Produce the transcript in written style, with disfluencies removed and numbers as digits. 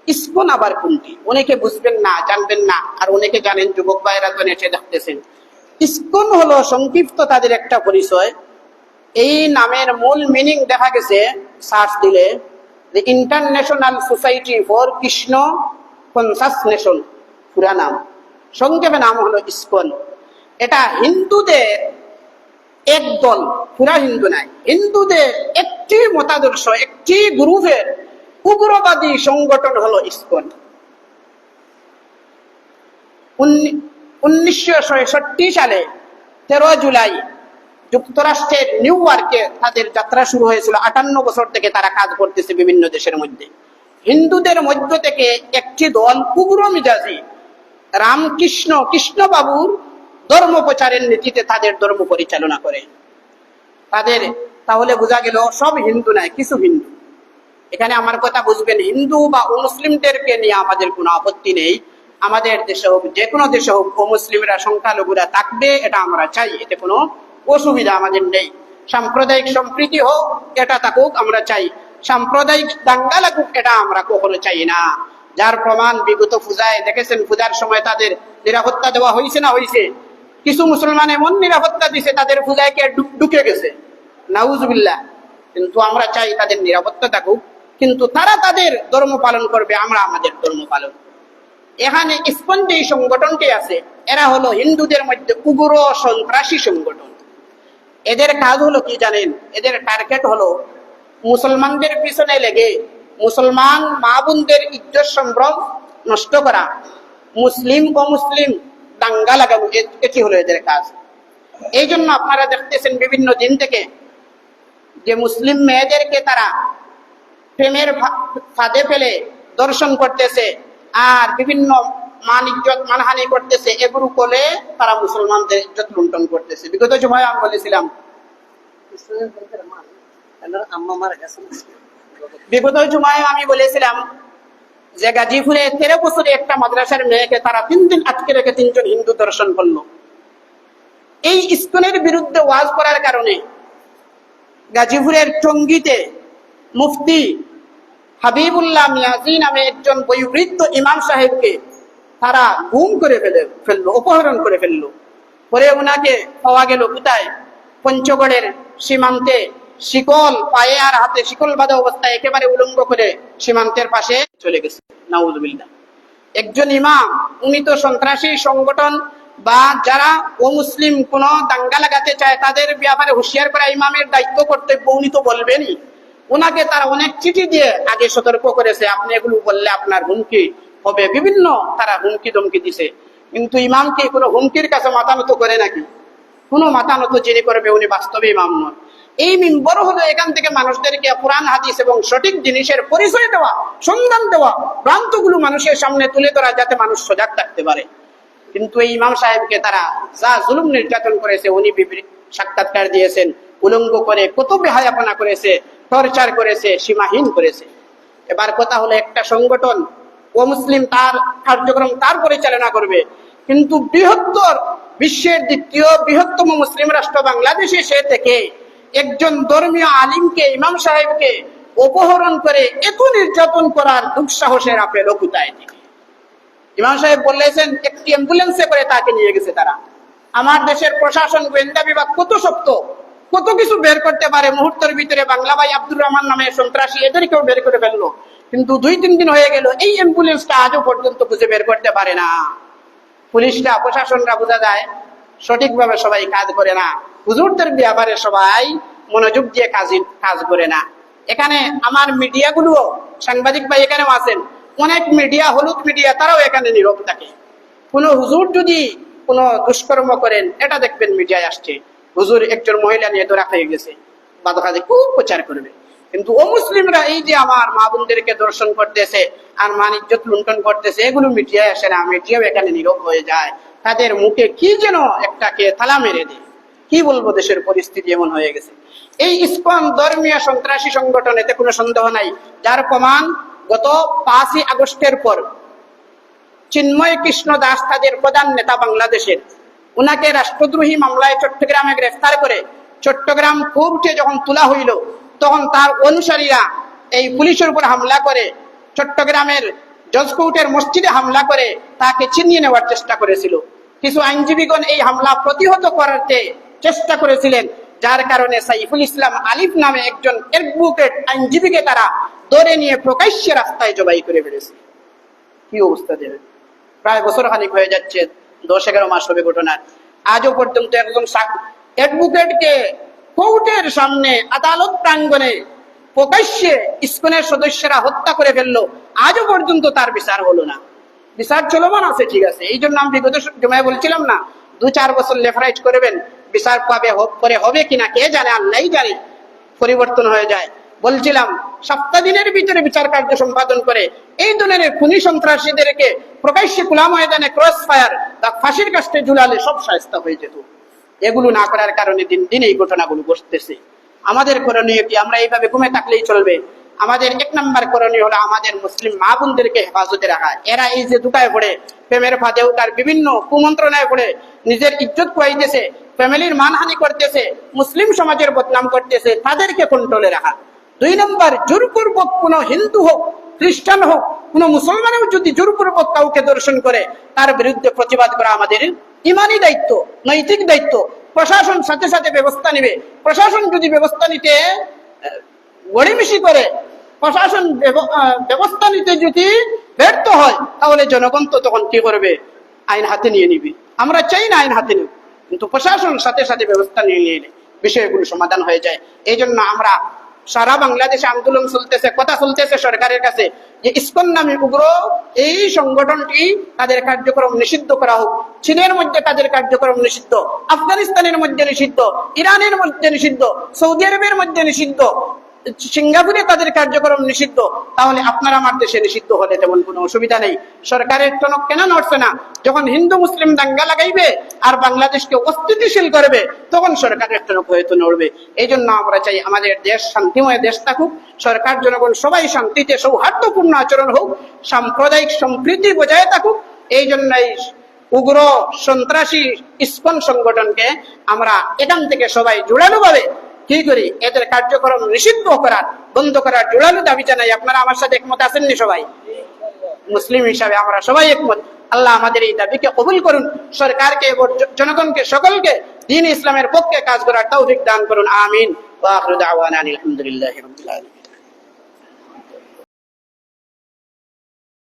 ISKCON আবার কোনটি? অনেকে বুঝবেন না, জানবেন না, আর অনেকে জানেন, যুবক ভাইরা তো নেটে দেখতেছেন। ইসকন হলো সংক্ষিপ্ত তাদের একটা পরিচয়। এই নামের মূল মিনিং দেখা গেছে সার্চ দিলে, যে ইন্টারন্যাশনাল সোসাইটি ফর কৃষ্ণ কনসাসনেশন, পুরা নাম, সংক্ষেপে নাম হলো ইসকন। এটা হিন্দুদের এক দল, পুরা হিন্দু নাই, হিন্দুদের একটি মতাদর্শ, একটি গ্রুপের উগ্রবাদী সংগঠন হলো ইসকন। 1966 সালে 13 জুলাই যুক্তরাষ্ট্রের নিউ ইয়র্কে তাদের যাত্রা শুরু হয়েছিল। 58 বছর থেকে তারা কাজ করতেছে বিভিন্ন দেশের মধ্যে। হিন্দুদের মধ্য থেকে একটি দল উগ্র মিজাজি রামকৃষ্ণ কৃষ্ণবাবুর ধর্ম প্রচারের নীতিতে তাদের ধর্ম পরিচালনা করে। তাহলে বোঝা গেল সব হিন্দু নয়, কিছু হিন্দু। এখানে আমার কথা বুঝবেন, হিন্দু বা অমুসলিমদেরকে নিয়ে আমাদের কোনো আপত্তি নেই। আমাদের দেশে হোক, যে কোনো দেশে হোক, অমুসলিমরা সংখ্যালঘুরা থাকবে, এটা আমরা চাই, এতে কোনো অসুবিধা আমাদের নেই। সাম্প্রদায়িক সম্প্রীতি হোক, এটা থাকুক, আমরা চাই। সাম্প্রদায়িক দাঙ্গা লাগুক, এটা আমরা কখনো চাই না। যার প্রমাণ বিগত পূজায় দেখেছেন, পূজার সময় তাদের নিরাপত্তা দেওয়া হয়েছে না হয়েছে? কিছু মুসলমান এমন নিরাপত্তা দিছে, তাদের পূজায় কে ঢুকে গেছে, নাউজুবিল্লাহ। কিন্তু আমরা চাই তাদের নিরাপত্তা থাকুক, কিন্তু তারা তাদের ধর্ম পালন করবে, আমরা আমাদের ধর্ম পালন। এখানে ইসকন যে সংগঠনটি আছে, এরা হলো হিন্দুদের মধ্যে উগ্র সন্ত্রাসী সংগঠন। এদের কাজ হলো কি জানেন? এদের টার্গেট হলো মুসলমানদের পিছনে লেগে মুসলমান মা বোনদের ইজ্জত সম্ভ্রম নষ্ট করা, মুসলিম ও মুসলিম দাঙ্গা লাগানো, এটি হলো এদের কাজ। এই জন্য আপনারা দেখতেছেন বিভিন্ন দিন থেকে যে মুসলিম মেয়েদেরকে তারা প্রেমের ফাঁদে ফেলে দর্শন করতেছে আর বিভিন্ন মান ইজ্জত মানহানি করতেছে। এগুলো করে তারা মুসলমানদের ইজ্জত লুণ্ঠন করতেছে। বিগত সময় আমি বলেছিলাম, যে গাজীপুরে 13 বছরে একটা মাদ্রাসার মেয়েকে তারা 3 দিন আটকে রেখে 3 জন হিন্দু দর্শন করলো। এই ইসকনের বিরুদ্ধে ওয়াজ করার কারণে গাজীপুরের টঙ্গীতে মুফতি হাবিবুল্লাহ মিয়াজি নামে একজন বয়োবৃদ্ধ ইমাম সাহেবকে তারা গুম করে ফেললো, অপহরণ করে ফেললো। পরে ওনাকে পাওয়া গেল কোথায়? পঞ্চগড়ের সীমান্তে, শিকল পায়ে আর হাতে শিকল বাঁধা অবস্থায় একেবারে উলঙ্গ করে সীমান্তের পাশে চলে গেছে, নাউজুবিল্লাহ। একজন ইমাম, উনি তো সন্ত্রাসী সংগঠন বা যারা অমুসলিম কোন দাঙ্গা লাগাতে চায় তাদের ব্যাপারে হুঁশিয়ার করা ইমামের দায়িত্ব, কর্তব্য, উনি তো বলবেনই। ওনাকে তারা অনেক চিঠি দিয়ে আগে সতর্ক করেছে, আপনি এগুলো বললে আপনার হুমকি হবে, বিভিন্ন তারা হুমকি ধমকি দিছে। কিন্তু ইমামকে কোনো হুমকির কাছে মাথা নত করে নাকি? কোনো মাথা নত যিনি করবে উনি বাস্তবে ইমাম নন। এই মিম্বর হলো এখান থেকে মানুষদেরকে কোরআন হাদিস এবং সঠিক জিনিসের পরিচয় দেওয়া, সন্ধান দেওয়া, ভ্রান্তগুলো মানুষের সামনে তুলে ধরা, যাতে মানুষ সজাগ থাকতে পারে। কিন্তু এই ইমাম সাহেবকে তারা যা জুলুম নির্যাতন করেছে, উনি সাক্ষাৎকার দিয়েছেন, উলঙ্গ করে কত বেহায়াপনা করেছে, টর্চার করেছে, সীমাহীন করেছে। এবার কথা হলো, একটা সংগঠন ও মুসলিম তার কার্যক্রম তার পরিচালনা করবে, কিন্তু বৃহত্তর বিশ্বের দ্বিতীয় বৃহত্তম মুসলিম রাষ্ট্র বাংলাদেশে সে থেকে একজন ধর্মীয় আলিমকে, ইমাম সাহেবকে অপহরণ করে এত নির্যাতন করার দুঃসাহসের আপেল কোথায় থেকে? ইমাম সাহেব বলেছেন একটি অ্যাম্বুলেন্সে করে তাকে নিয়ে গেছে তারা। আমার দেশের প্রশাসন, গোয়েন্দা বিভাগ কত শক্ত, কত কিছু বের করতে পারে মুহূর্তের ভিতরে। বাংলা ভাই আব্দুর রহমান নামে সন্ত্রাসী, এদেরকেও বের করে ফেললো। কিন্তু 2-3 দিন হয়ে গেল, এই অ্যাম্বুলেন্সটা আজও পর্যন্ত খুঁজে বের করতে পারে না। পুলিশরা, প্রশাসনরা বোঝা যায় সঠিকভাবে সবাই কাজ করে না, হুজুরদের ব্যাপারে সবাই মনোযোগ দিয়ে কাজ করে না। এখানে আমার মিডিয়াগুলো, সাংবাদিক ভাই এখানেও আছেন, অনেক মিডিয়া, হলুদ মিডিয়া, তারাও এখানে নীরব থাকে। কোন হুজুর যদি কোনো দুষ্কর্ম করেন, এটা দেখবেন মিডিয়ায় আসছে, হুজুর একজন মহিলা নিয়ে ধরা হয়ে গেছে, বাদকাজে খুব প্রচার করবে। কিন্তু ও মুসলিমরা এই যে আমার মা বোনদেরকে দর্শন করতেছে আর মান ইজ্জত লুণ্ঠন করতেছে, এগুলো মিডিয়ায় আসে না, মিডিয়াও এখানে নীরব হয়ে যায়। তাদের মুখে কি যেন একটাকে থালা মেরে দেয়। কি বলবো, দেশের পরিস্থিতি এমন হয়ে গেছে। এই ইসকন ধর্মীয় সন্ত্রাসী সংগঠন, এতে কোনো সন্দেহ নাই। যার প্রমাণ গত 5ই আগস্টের পর চিন্ময় কৃষ্ণ দাস, তাদের প্রধান নেতা বাংলাদেশের, উনাকে রাষ্ট্রদ্রোহী মামলায় চট্টগ্রামে গ্রেফতার করে চট্টগ্রাম কোর্টে যখন তোলা হইল, তখন তার অনুসারীরা এই পুলিশের উপর হামলা করে চট্টগ্রামের জজ কোর্টের মসজিদে হামলা করে তাকে ছিনিয়ে নেওয়ার চেষ্টা করেছিল। কিছু আইনজীবীগণ এই হামলা প্রতিহত করতে চেষ্টা করেছিলেন, যার কারণে সাইফুল ইসলাম আলিফ নামে একজন অ্যাডভোকেট আইনজীবীকে তারা ধরে নিয়ে প্রকাশ্যে রাস্তায় জবাই করে ফেলেছে। কি অবস্থা দেবে? প্রায় বছর খানিক হয়ে যাচ্ছে, 10-11 মাস হবে ঘটনার। আজও পর্যন্ত একজন অ্যাডভোকেটকে কোর্টের সামনে আদালত প্রাঙ্গণে প্রকাশ্যে ইসকনের সদস্যরা হত্যা করে ফেললো, আজও পর্যন্ত তার বিচার হলো না। বিচার চলমান আছে, ঠিক আছে। এই জন্য আমি বিগত জমায় বলছিলাম না, 2-4 বছর লেফারাইট করবেন, বিচার পাবে পরে হবে কিনা কে জানে, আল্লাহই জানে, পরিবর্তন হয়ে যায়। বলছিলাম 7 দিনের ভিতরে বিচার কার্য সম্পাদন করে এই ধরনের খুনি সন্ত্রাসীদেরকে প্রকাশ্যে খোলা ময়দানে ক্রস ফায়ার বা ফাঁসির কাস্টে ঝুলালে সব শায়েস্তা হয়ে যেত। এগুলো না করার কারণে দিন দিন এই ঘটনাগুলো ঘটতেছে। আমাদের করণীয় কি? আমরা এইভাবে ঘুমে থাকলেই চলবে? আমাদের 1 নম্বর করণীয় হলো আমাদের মুসলিম মা বোনদেরকে হেফাজতে রাখা। এরা এই যে দুটায় পড়ে, প্রেমের ফাঁদেও তার বিভিন্ন কুমন্ত্রণায় পড়ে নিজের ইজ্জত খুয়াইতেছে, ফ্যামিলির মানহানি করতেছে, মুসলিম সমাজের বদনাম করতেছে, তাদেরকে কন্ট্রোলে রাখা। 2 নম্বর, জোরপূর্বক কোন হিন্দু হোক, খ্রিস্টান হোক, কোন মুসলমানও যদি জোরপূর্বক কাউকে দর্শন করে তার বিরুদ্ধে প্রতিবাদ করা আমাদের ইমানি দায়িত্ব, নৈতিক দায়িত্ব। প্রশাসন সাথে সাথে ব্যবস্থা নেবে। প্রশাসন যদি ব্যবস্থা নিতে গড়িমিশি করে, প্রশাসন ব্যবস্থা নিতে যদি ব্যর্থ হয়, তাহলে জনগণ তো তখন কি করবে? আইন হাতে নিয়ে নিবে। আমরা চাই না আইন হাতে নিব, কিন্তু প্রশাসন সাথে সাথে ব্যবস্থা নিয়ে নিলে বিষয়গুলো সমাধান হয়ে যায়। এই জন্য আমরা সারা বাংলাদেশে আন্দোলন চলতেছে, কথা চলতেছে সরকারের কাছে যে ইসকন নামে উগ্র এই সংগঠনটি তাদের কার্যক্রম নিষিদ্ধ করা হোক। চীনের মধ্যে তাদের কার্যক্রম নিষিদ্ধ, আফগানিস্তানের মধ্যে নিষিদ্ধ, ইরানের মধ্যে নিষিদ্ধ, সৌদি আরবের মধ্যে নিষিদ্ধ, সিঙ্গাপুরে তাদের কার্যক্রম নিষিদ্ধ। তাহলে আপনার আমার দেশে নিষিদ্ধ হলে তেমন কোনো অসুবিধা নেই। সরকারের টনক কেন নড়ছে না? যখন হিন্দু মুসলিম দাঙ্গা লাগাইবে আর বাংলাদেশকে অস্থিতিশীল করবে, তখন সরকারের টনক হয়তো নড়বে। এই জন্য আমরা চাই আমাদের দেশ শান্তিময় দেশ থাকুক, সরকার জনগণ সবাই শান্তিতে সৌহার্দ্যপূর্ণ আচরণ হোক, সাম্প্রদায়িক সম্প্রীতি বজায় থাকুক। এই জন্যই উগ্র সন্ত্রাসী ইসকন সংগঠনকে আমরা এখান থেকে সবাই জোরালো ভাবে কি করি, এদের কার্যক্রম নিষিদ্ধ করার, বন্ধ করার জোরালো দাবি জানাই। আপনারা আমার সাথে একমত আছেননি? সবাই মুসলিম হিসাবে আমরা সবাই একমত। আল্লাহ আমাদের এই দাবিকে কবুল করুন। সরকারকে, জনগণকে, সকলকে দ্বীন ইসলামের পক্ষে কাজ করার তৌফিক দান করুন। আমিন। ওয়া আখিরু দাওয়ানা আলহামদুলিল্লাহি রাব্বিল আলামিন।